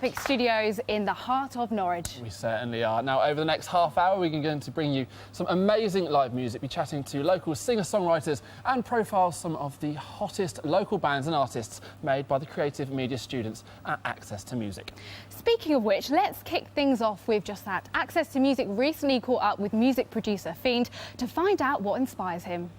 Epic Studios in the heart of Norwich. We certainly are. Now, over the next half hour, we're going to bring you some amazing live music, be chatting to local singer-songwriters and profile some of the hottest local bands and artists made by the creative media students at Access to Music. Speaking of which, let's kick things off with just that. Access to Music recently caught up with music producer Fiend to find out what inspires him.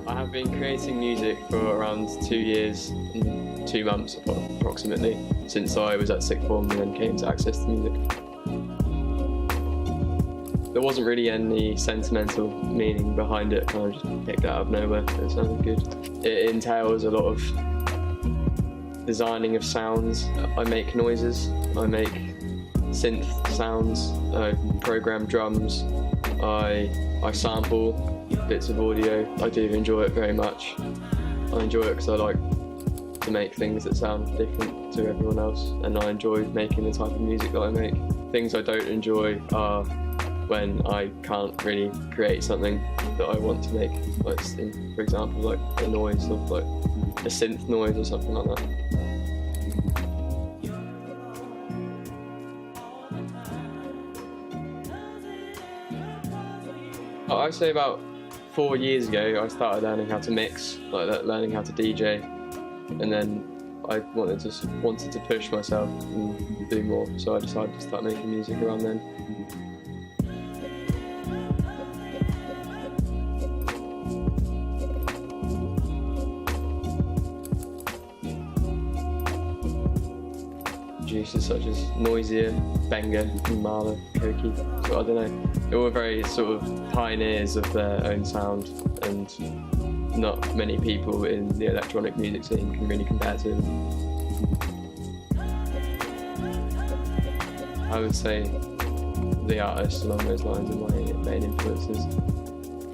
I have been creating music for around 2 years and 2 months approximately, since I was at sixth form and then came to Access to Music. There wasn't really any sentimental meaning behind it, I just picked it out of nowhere. It sounded good. It entails a lot of designing of sounds. I make noises, I make synth sounds, I program drums, I sample bits of audio. I do enjoy it very much. I enjoy it because I like to make things that sound different to everyone else, and I enjoy making the type of music that I make. Things I don't enjoy are when I can't really create something that I want to make, like for example, like a noise of like a synth noise or something like that. I'd say about 4 years ago I started learning how to mix, like learning how to DJ, and then I wanted to push myself and do more, so I decided to start making music around then. Producers such as Noisier, Benga and Marla, Koki, so I don't know, they were very sort of pioneers of their own sound, and not many people in the electronic music scene can really compare to them. I would say the artists along those lines are my main influences,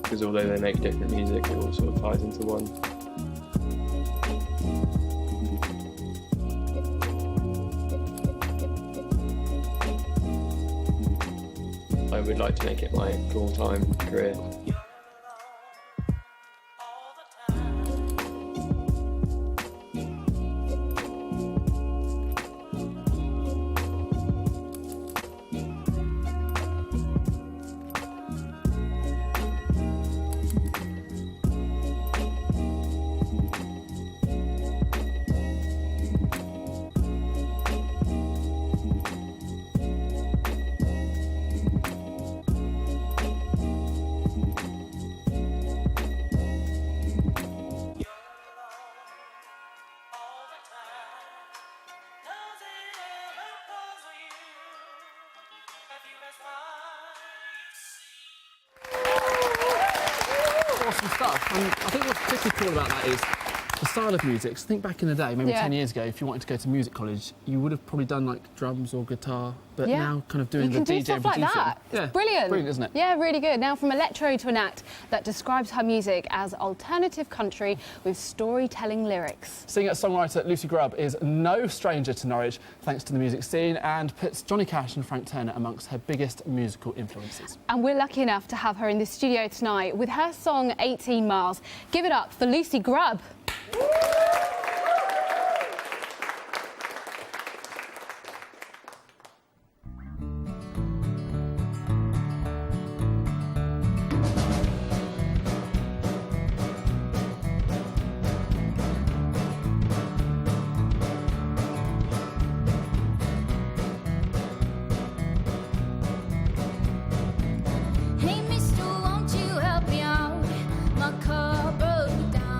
because although they make different music, it all sort of ties into one. I would like to make it my full-time career. Awesome stuff. And I think what's particularly cool about that is the style of music. So think back in the day, maybe 10 years ago, if you wanted to go to music college, you would have probably done like drums or guitar, but now kind of doing the DJ do stuff like producing. that. Yeah, it's brilliant. Brilliant, isn't it? Yeah, really good. Now from electro to an act that describes her music as alternative country with storytelling lyrics. Singer-songwriter Lucy Grubb is no stranger to Norwich, thanks to the music scene, and puts Johnny Cash and Frank Turner amongst her biggest musical influences. And we're lucky enough to have her in the studio tonight with her song 18 Miles. Give it up for Lucy Grubb. Hey mister, won't you help me out? My car broke down.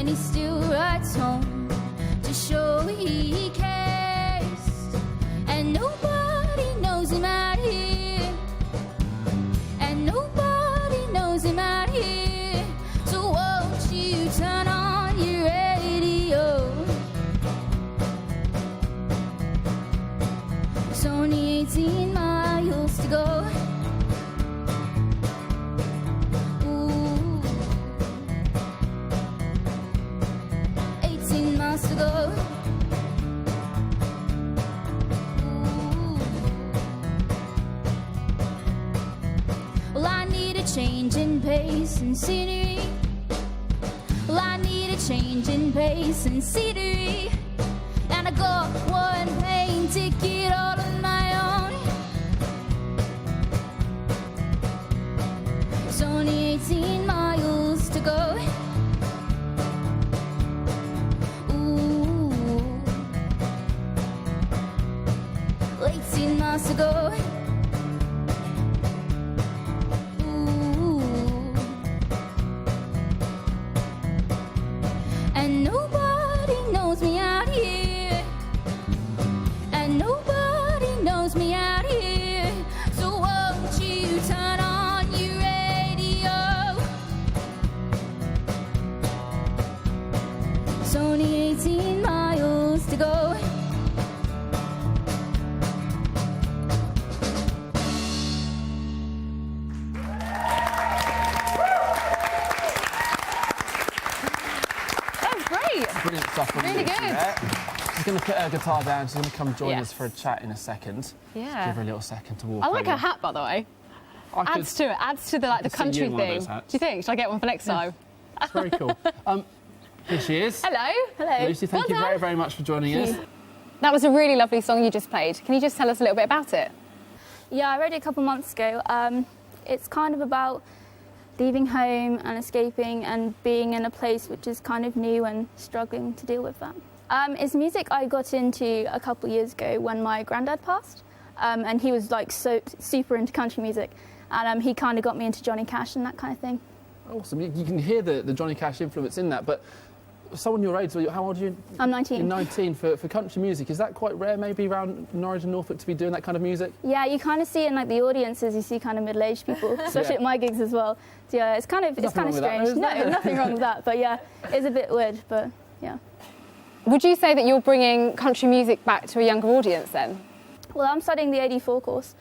and he still writes home to show he cares. And nobody knows him out here, and nobody knows him out here. So won't you turn on your radio? It's only 18 miles to go. Ooh, 18 miles to go. Ooh. Well, I need a change in pace and scenery. Well, I need a change in pace and scenery. And I got one plane ticket all on my own. It's only 18 miles to go. Ooh, 18 miles to go. Ooh, and nobody knows me out here, and nobody knows me out here. So won't you turn on your radio? It's only 18 miles to go. That was great. Brilliant stuff from Really Lucy good. there. She's going to put her guitar down. She's going to come join Yes. us for a chat in a second. Yeah. Give her a little second to walk I like over. her hat, by the way. I could- Adds to it. Adds to the like the could see you country in one of thing. those Do hats. you think? Should I get one for next time? It's very cool. Here she is. Hello. Hello. Lucy, thank you Well very, done. very much for joining us. That was a really lovely song you just played. Can you just tell us a little bit about it? Yeah, I wrote it a couple months ago. It's kind of about leaving home and escaping and being in a place which is kind of new and struggling to deal with that. It's music I got into a couple years ago when my granddad passed, and he was like so super into country music, and he kind of got me into Johnny Cash and that kind of thing. Awesome. You can hear the Johnny Cash influence in that, but someone your age, so how old are you? I'm 19. You're 19 for country music. Is that quite rare, maybe around Norwich and Norfolk, to be doing that kind of music? Yeah, you kind of see in like the audiences, you see kind of middle-aged people, especially Yeah. at my gigs as well. So, yeah, it's kind of nothing wrong with that, strange. though, is No, there? nothing wrong with that, but yeah, it's a bit weird, but yeah. Would you say that you're bringing country music back to a younger audience then? Well, I'm studying the AD4 course,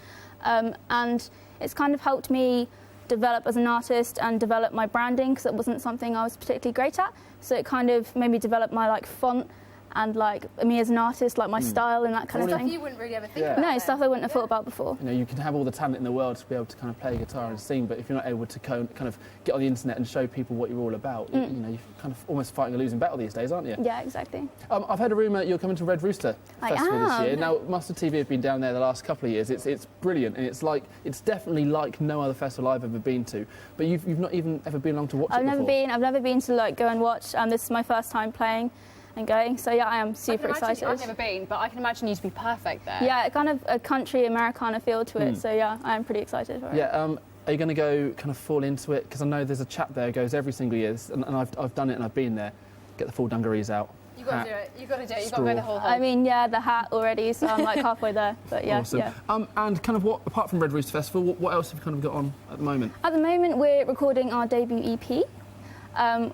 and it's kind of helped me develop as an artist and develop my branding, because it wasn't something I was particularly great at. So it kind of made me develop my like font and like me as an artist, like my style and that kind of thing. You wouldn't really ever think Yeah. about No, it. stuff I wouldn't have thought about before. You know, you can have all the talent in the world to be able to kind of play guitar and sing, but if you're not able to kind of get on the internet and show people what you're all about, you know, you're kind of almost fighting a losing battle these days, aren't you? Yeah, exactly. I've heard a rumour you're coming to Red Rooster I Festival this am. year. Now, Mustard TV have been down there the last couple of years. It's brilliant, and it's definitely like no other festival I've ever been to. But you've not even ever been along to watch it before. I've never been to like go and watch. This is my first time playing and going. So yeah, I am super excited. I've never been, but I can imagine you to be perfect there. Yeah, kind of a country Americana feel to it. So yeah, I am pretty excited for it. Yeah. Are you going to go kind of fall into it? Because I know there's a chap there who goes every single year, and I've done it and I've been there. Get the full dungarees out. You've got hat. to do it. You've got to do it. You've got to go the whole I mean, yeah, the hat already, so I'm like halfway there. But yeah, Awesome. yeah. And kind of what, apart from Red Rooster Festival, what else have you kind of got on at the moment? At the moment, we're recording our debut EP.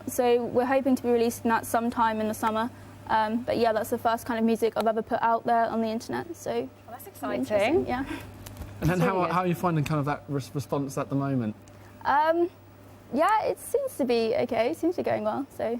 So we're hoping to be releasing that sometime in the summer. But yeah, that's the first kind of music I've ever put out there on the internet. So Well, that's interesting, exciting. yeah. And then That's really how are you finding kind of that response at the moment? Yeah, it seems to be okay. It seems to be going well. So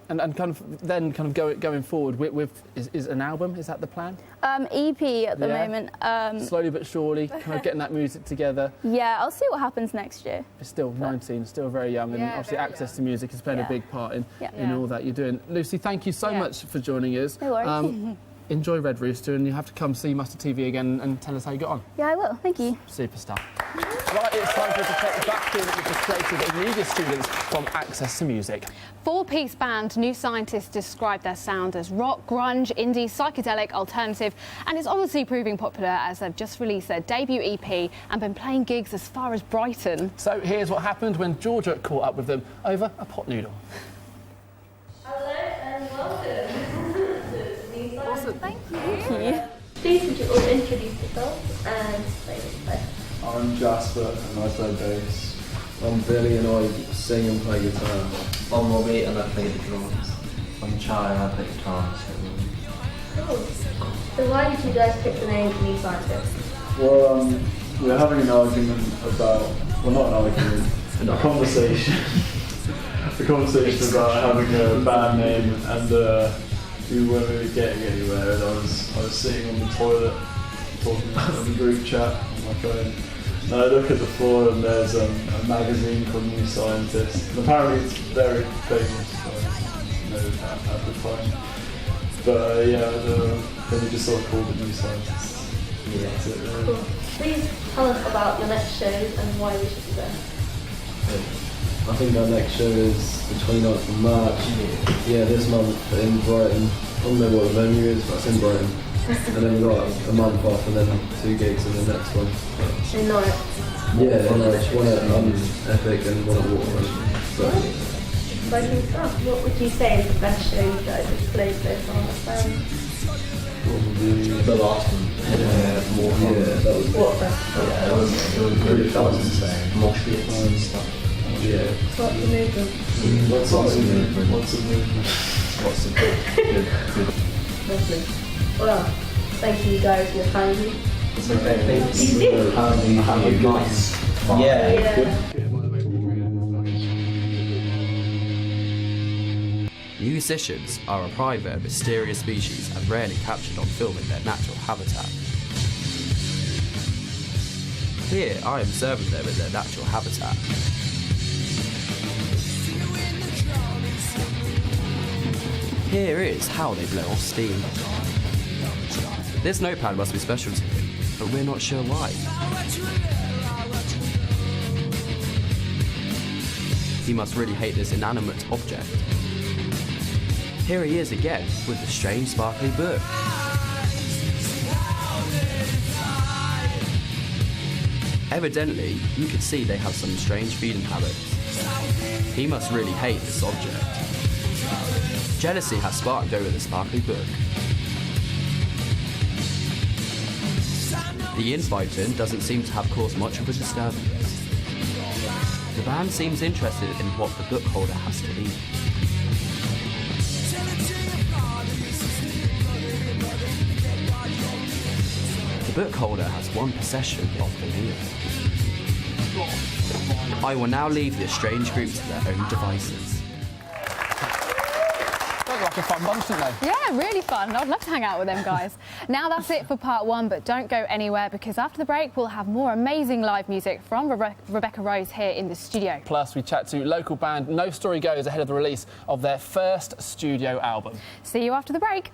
And kind of then kind of going forward with is an album, is that the plan? EP at the Yeah. moment. Slowly but surely, kind of getting that music together. Yeah, I'll see what happens next year. You're still 19, still very young, and Yeah, obviously very access young. to music is playing a Yeah. big part in Yeah. all that you're doing. Lucy, thank you so Yeah. much for joining us. No worries. Enjoy Red Rooster, and you have to come see Mustard TV again and tell us how you got on. Yeah, I will. Thank you. Superstar. Right, it's time for us to take back in with the creative and media students from Access to Music. Four-piece band New Scientists describe their sound as rock, grunge, indie, psychedelic, alternative, and it's honestly proving popular as they've just released their debut EP and been playing gigs as far as Brighton. So here's what happened when Georgia caught up with them over a pot noodle. Awesome. Thank you. Please would you all introduce yourselves and say what you play? I'm Jasper and I play bass. I'm Billy and I sing and play guitar. I'm Robbie and I play the drums. I'm Charlie and I play guitar. Cool. So why did you guys pick the name New Scientist? Well, we were having an argument about, well not an argument, a conversation. A conversation about having a band name and we weren't really getting anywhere, and I was sitting on the toilet talking about it on the group chat on my phone. And I look at the floor and there's a magazine called New Scientist. And apparently it's very famous, so I know that at the time. But then we just sort of called it New Scientist. Yeah. That's it, really. Cool. Please tell us about your next shows and why we should be there. I think our next show is the 29th of March. Yeah, this month in Brighton. I don't know what the venue is, but it's in Brighton. And then we've got a month off and then 2 gigs in the next one. In Norwich. Yeah, in Norwich. One at Epic and one at Waterfront. So, Exciting stuff. What would you say is the best show you guys have played so far? probably The last one. yeah, that was Waterfront. Yeah, it was really fun to say. Mosh pits and stuff. yeah. What's the movement? What's the movement? What's the movement? Lots of good. Lovely. Well, thank you guys for your time. It's okay. You do? Have a nice. Yeah. Yeah. Musicians are a private and mysterious species and rarely captured on film in their natural habitat. Here, I am observing them in their natural habitat. Here is how they blow off steam. This notepad must be special to him, but we're not sure why. He must really hate this inanimate object. Here he is again with the strange sparkly book. Evidently, you can see they have some strange feeding habits. He must really hate this object. Jealousy has sparked over the sparkly book. The in-fighting doesn't seem to have caused much of a disturbance. The band seems interested in what the book holder has to eat. The book holder has one possession of the meal. I will now leave this strange group to their own devices. Sounds like a fun bunch, don't they? Yeah, really fun. I'd love to hang out with them guys. Now that's it for part one, but don't go anywhere because after the break we'll have more amazing live music from Rebecca Rose here in the studio. Plus, we chat to local band No Story Goes ahead of the release of their first studio album. See you after the break.